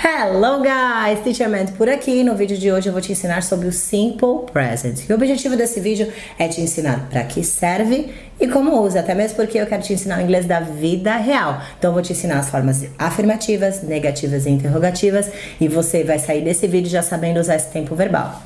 Hello guys, Teacher Mandy por aqui. No vídeo de hoje eu vou te ensinar sobre o Simple Present. E o objetivo desse vídeo é te ensinar para que serve e como usa, até mesmo porque eu quero te ensinar o inglês da vida real. Então eu vou te ensinar as formas afirmativas, negativas e interrogativas e você vai sair desse vídeo já sabendo usar esse tempo verbal.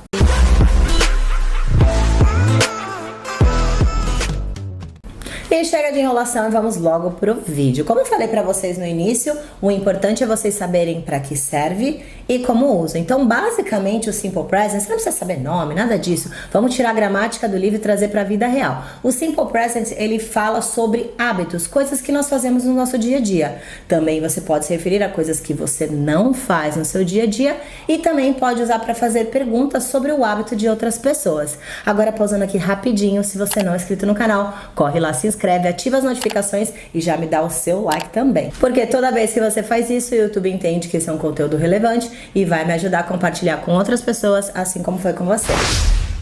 E chega de enrolação e vamos logo pro vídeo. Como eu falei pra vocês no início, o importante é vocês saberem pra que serve e como usa. Então, basicamente, o Simple Present, você não precisa saber nome, nada disso. Vamos tirar a gramática do livro e trazer pra vida real. O Simple Present, ele fala sobre hábitos, coisas que nós fazemos no nosso dia a dia. Também você pode se referir a coisas que você não faz no seu dia a dia e também pode usar pra fazer perguntas sobre o hábito de outras pessoas. Agora, pausando aqui rapidinho, se você não é inscrito no canal, corre lá, se inscreve, ativa as notificações e já me dá o seu like também. Porque toda vez que você faz isso, o YouTube entende que esse é um conteúdo relevante e vai me ajudar a compartilhar com outras pessoas, assim como foi com você.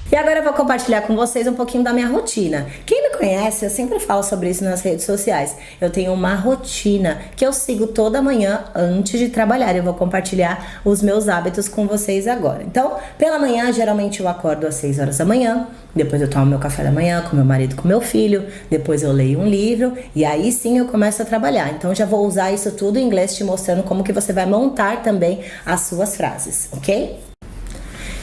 E agora eu vou compartilhar com vocês um pouquinho da minha rotina. Quem me conhece, eu sempre falo sobre isso nas redes sociais. Eu tenho uma rotina que eu sigo toda manhã antes de trabalhar. Eu vou compartilhar os meus hábitos com vocês agora. Então, pela manhã, geralmente eu acordo às 6 horas da manhã. Depois eu tomo meu café da manhã com meu marido, com meu filho. Depois eu leio um livro e aí sim eu começo a trabalhar. Então já vou usar isso tudo em inglês te mostrando como que você vai montar também as suas frases, ok?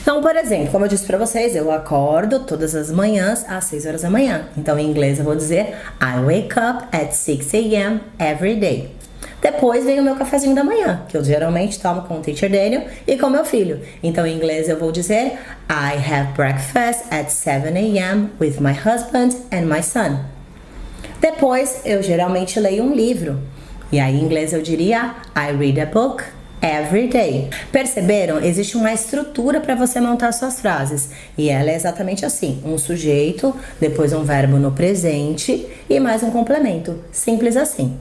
Então, por exemplo, como eu disse pra vocês, eu acordo todas as manhãs às 6 horas da manhã. Então, em inglês eu vou dizer I wake up at 6 a.m. every day. Depois vem o meu cafezinho da manhã, que eu geralmente tomo com o Teacher Daniel e com meu filho. Então, em inglês eu vou dizer I have breakfast at 7 a.m. with my husband and my son. Depois, eu geralmente leio um livro. E aí, em inglês eu diria I read a book every day. Perceberam? Existe uma estrutura para você montar suas frases. E ela é exatamente assim. Um sujeito, depois um verbo no presente e mais um complemento. Simples assim.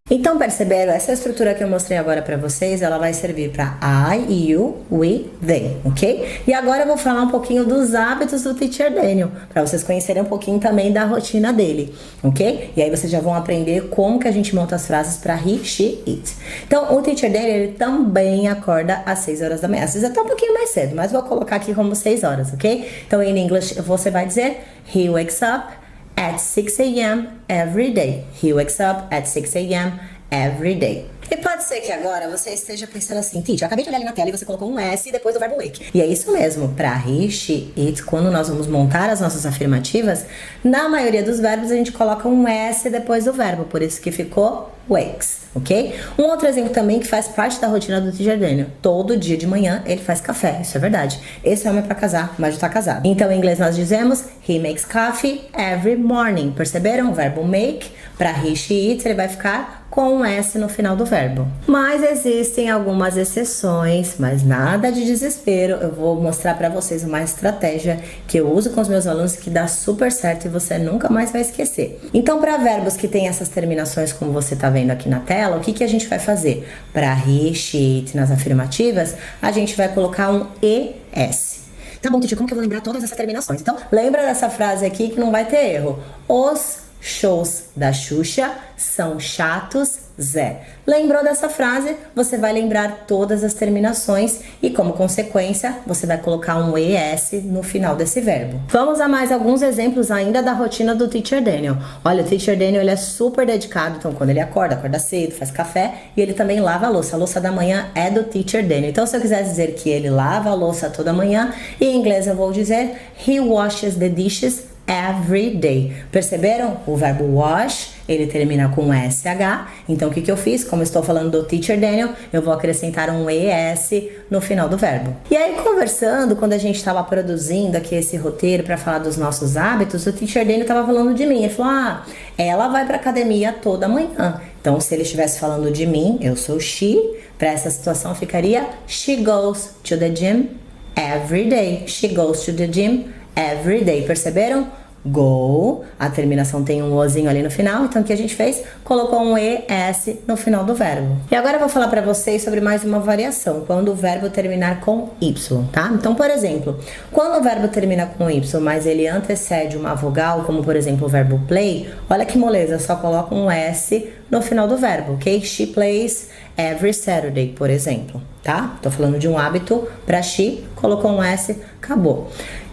Então, perceberam? Essa estrutura que eu mostrei agora pra vocês, ela vai servir pra I, you, we, they, ok? E agora eu vou falar um pouquinho dos hábitos do Teacher Daniel, pra vocês conhecerem um pouquinho também da rotina dele, ok? E aí vocês já vão aprender como que a gente monta as frases pra he, she, it. Então, o Teacher Daniel, ele também acorda às 6 horas da manhã. Às vezes até um pouquinho mais cedo, mas vou colocar aqui como 6 horas, ok? Então, em inglês, você vai dizer he wakes up at 6 a.m. every day. He wakes up at 6 a.m. every day. E pode ser que agora você esteja pensando assim, Titi, eu acabei de olhar ali na tela e você colocou um S depois do verbo wake. E é isso mesmo, para he, she, it, quando nós vamos montar as nossas afirmativas, na maioria dos verbos a gente coloca um S depois do verbo, por isso que ficou wakes, ok? Um outro exemplo também que faz parte da rotina do Teacher Daniel. Todo dia de manhã ele faz café, isso é verdade. Esse homem é pra casar, mas já tá casado. Então em inglês nós dizemos he makes coffee every morning. Perceberam? O verbo make, para he, she, it, ele vai ficar com um S no final do verbo. Mas existem algumas exceções, mas nada de desespero. Eu vou mostrar pra vocês uma estratégia que eu uso com os meus alunos que dá super certo e você nunca mais vai esquecer. Então, para verbos que tem essas terminações como você tá vendo aqui na tela, o que a gente vai fazer? Para he, she, it nas afirmativas, a gente vai colocar um ES. Tá bom, Titi, como que eu vou lembrar todas essas terminações? Então, lembra dessa frase aqui que não vai ter erro. Os shows da Xuxa são chatos, Zé. Lembrou dessa frase? Você vai lembrar todas as terminações e, como consequência, você vai colocar um ES no final desse verbo. Vamos a mais alguns exemplos ainda da rotina do Teacher Daniel. Olha, o Teacher Daniel, ele é super dedicado, então quando ele acorda cedo, faz café e ele também lava a louça. A louça da manhã é do Teacher Daniel. Então, se eu quiser dizer que ele lava a louça toda manhã, em inglês eu vou dizer he washes the dishes every day. Perceberam? O verbo wash, ele termina com SH. Então, o que eu fiz? Como eu estou falando do Teacher Daniel, eu vou acrescentar um ES no final do verbo. E aí, conversando, quando a gente estava produzindo aqui esse roteiro para falar dos nossos hábitos, o Teacher Daniel estava falando de mim. Ele falou, ela vai para academia toda manhã. Então, se ele estivesse falando de mim, eu sou she, para essa situação ficaria she goes to the gym every day. She goes to the gym every day. Perceberam? Go, a terminação tem um ozinho ali no final, então o que a gente fez? Colocou um ES no final do verbo. E agora eu vou falar pra vocês sobre mais uma variação, quando o verbo terminar com Y, tá? Então, por exemplo, quando o verbo termina com Y, mas ele antecede uma vogal, como por exemplo o verbo play, olha que moleza, só coloca um S no final do verbo, ok? She plays every Saturday, por exemplo, tá? Tô falando de um hábito para she, colocou um S, acabou.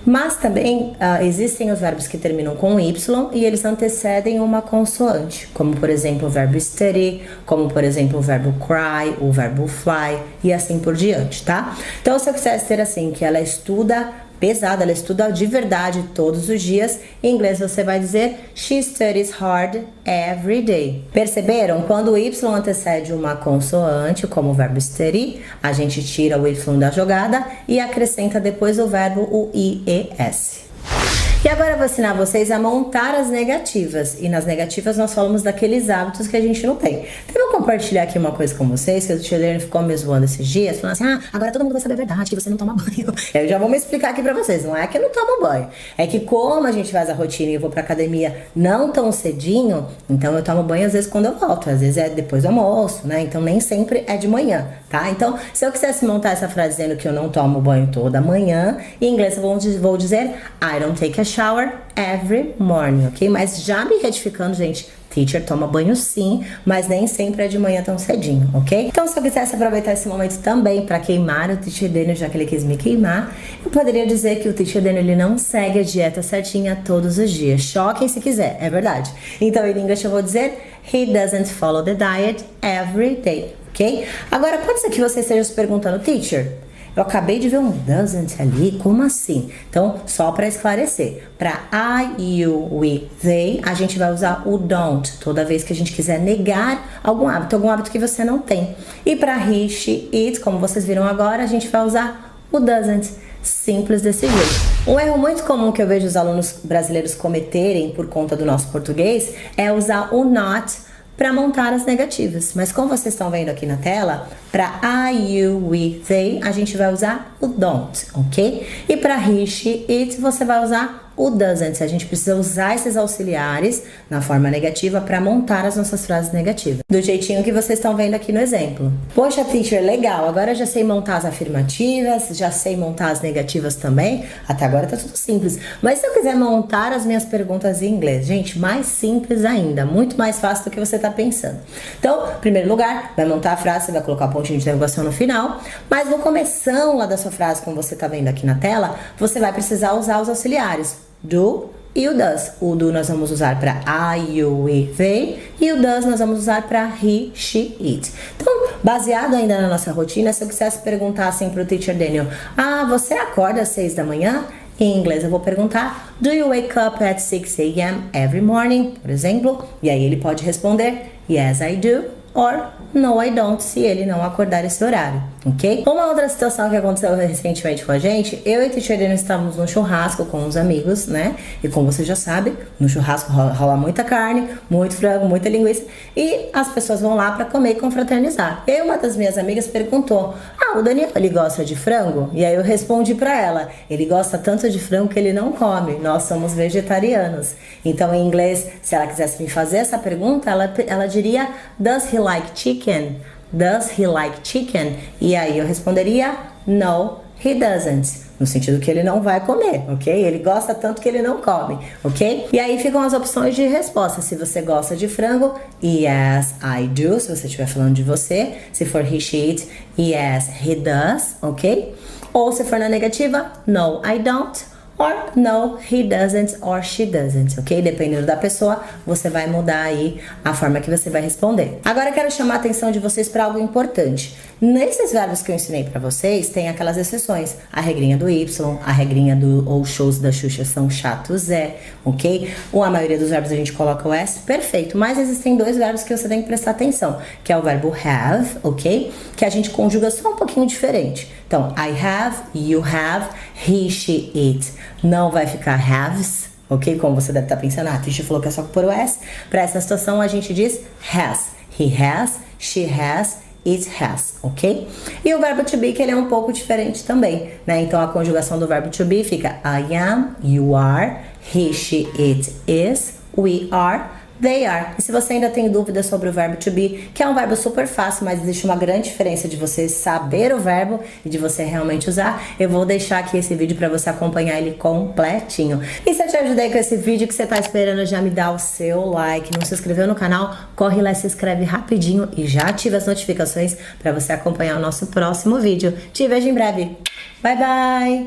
Mas também existem os verbos que terminam com Y e eles antecedem uma consoante, como por exemplo o verbo study, como por exemplo o verbo cry, o verbo fly e assim por diante, tá? Então se eu quisesse ter assim, que ela estuda pesado, ela estuda de verdade todos os dias, em inglês você vai dizer she studies hard every day. Perceberam? Quando o Y antecede uma consoante, como o verbo study, a gente tira o Y da jogada e acrescenta depois o verbo o IES. E agora eu vou ensinar vocês a montar as negativas. E nas negativas nós falamos daqueles hábitos que a gente não tem. Então eu vou compartilhar aqui uma coisa com vocês, que o Teacher Daniel ficou me zoando esses dias, falando assim, agora todo mundo vai saber a verdade, que você não toma banho. Eu já vou me explicar aqui pra vocês, não é que eu não tomo banho. É que como a gente faz a rotina e eu vou pra academia não tão cedinho, então eu tomo banho às vezes quando eu volto, às vezes é depois do almoço, né? Então nem sempre é de manhã, tá? Então se eu quisesse montar essa frase dizendo que eu não tomo banho toda manhã, em inglês eu vou dizer I don't take a shower every morning, ok? Mas já me retificando, gente, teacher toma banho sim, mas nem sempre é de manhã tão cedinho, ok? Então, se eu quisesse aproveitar esse momento também para queimar o Teacher Daniel, já que ele quis me queimar, eu poderia dizer que o Teacher Daniel ele não segue a dieta certinha todos os dias. Choquem se quiser, é verdade. Então, em inglês eu vou dizer he doesn't follow the diet every day, ok? Agora, pode ser que você esteja se perguntando, teacher, eu acabei de ver um doesn't ali, como assim? Então, só para esclarecer, para I, you, we, they, a gente vai usar o don't toda vez que a gente quiser negar algum hábito que você não tem. E para he, she, it, como vocês viram agora, a gente vai usar o doesn't. Simples desse jeito. Um erro muito comum que eu vejo os alunos brasileiros cometerem por conta do nosso português é usar o not para montar as negativas. Mas como vocês estão vendo aqui na tela, para I, you, we, they, a gente vai usar o don't, ok? E para he, she, it, você vai usar o doesn't. A gente precisa usar esses auxiliares na forma negativa para montar as nossas frases negativas. Do jeitinho que vocês estão vendo aqui no exemplo. Poxa, teacher, legal. Agora eu já sei montar as afirmativas, já sei montar as negativas também. Até agora tá tudo simples. Mas se eu quiser montar as minhas perguntas em inglês, gente, mais simples ainda. Muito mais fácil do que você tá pensando. Então, em primeiro lugar, vai montar a frase, você vai colocar o pontinho de interrogação no final. Mas no começão lá da sua frase, como você tá vendo aqui na tela, você vai precisar usar os auxiliares. Do e o does. O do nós vamos usar para I, you, we, they. E o does nós vamos usar para he, she, it. Então, baseado ainda na nossa rotina, se eu quisesse perguntar assim para o Teacher Daniel, você acorda às 6 da manhã? Em inglês eu vou perguntar, do you wake up at 6 a.m. every morning? Por exemplo. E aí ele pode responder, yes I do. Or no I don't, se ele não acordar esse horário, ok? Uma outra situação que aconteceu recentemente com a gente, eu e o Teacher Daniel estávamos num churrasco com uns amigos, né? E como você já sabe, no churrasco rola muita carne, muito frango, muita linguiça, e as pessoas vão lá para comer e confraternizar. E aí uma das minhas amigas perguntou, o Daniel, ele gosta de frango? E aí eu respondi para ela, ele gosta tanto de frango que ele não come, nós somos vegetarianos. Então em inglês, se ela quisesse me fazer essa pergunta, ela diria, does he like chicken? Does he like chicken? E aí eu responderia, no, he doesn't. No sentido que ele não vai comer, ok? Ele gosta tanto que ele não come, ok? E aí ficam as opções de resposta. Se você gosta de frango, yes, I do. Se você estiver falando de você. Se for he, she, it, yes, he does, ok? Ou se for na negativa, no, I don't. Or no, he doesn't or she doesn't, ok? Dependendo da pessoa, você vai mudar aí a forma que você vai responder. Agora eu quero chamar a atenção de vocês para algo importante. Nesses verbos que eu ensinei para vocês, tem aquelas exceções. A regrinha do Y, a regrinha do ou shows da Xuxa são chatos, ok? Ou a maioria dos verbos a gente coloca o S, perfeito. Mas existem dois verbos que você tem que prestar atenção, que é o verbo have, ok? Que a gente conjuga só um pouquinho diferente. Então, I have, you have, he, she, it. Não vai ficar haves, ok? Como você deve estar pensando, a Trisha falou que é só por o S. Para essa situação a gente diz has. He has, she has, it has, ok? E o verbo to be, que ele é um pouco diferente também, né? Então a conjugação do verbo to be fica I am, you are, he, she, it is, we are, they are. E se você ainda tem dúvidas sobre o verbo to be, que é um verbo super fácil, mas existe uma grande diferença de você saber o verbo e de você realmente usar, eu vou deixar aqui esse vídeo para você acompanhar ele completinho. E se eu te ajudei com esse vídeo, que você tá esperando, já me dá o seu like. Não se inscreveu no canal? Corre lá, se inscreve rapidinho e já ativa as notificações para você acompanhar o nosso próximo vídeo. Te vejo em breve. Bye, bye!